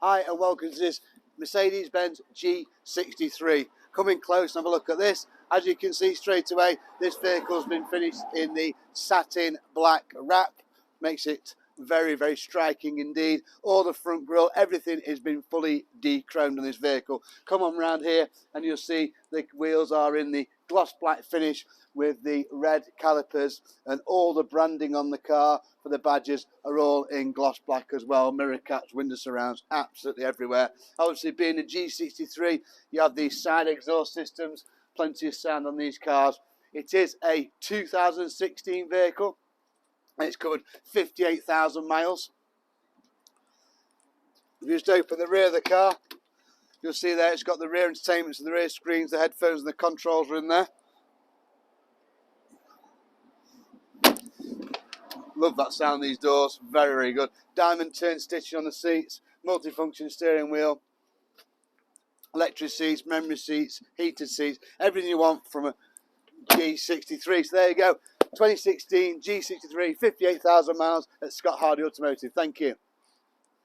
Hi and welcome to this Mercedes Benz G63. Come in close and have a look at this. As you can see straight away, this vehicle's been finished in the satin black wrap. Makes it very, very striking indeed. All the front grille, everything has been fully de-chromed on this vehicle. Come on round here and you'll see the wheels are in the gloss black finish with the red calipers, and all the branding on the car for the badges are all in gloss black as well. Mirror caps, window surrounds, absolutely everywhere. Obviously being a G63, you have these side exhaust systems, plenty of sound on these cars. It is a 2016 vehicle. It's covered 58,000 miles. If you just open the rear of the car, you'll see there it's got the rear entertainments and the rear screens, the headphones and the controls are in there. Love that sound, these doors, very, very good. Diamond turn stitching on the seats, multifunction steering wheel, electric seats, memory seats, heated seats, everything you want from a G63. So there you go, 2016 G63, 58,000 miles at Scott Hardy Automotive. Thank you.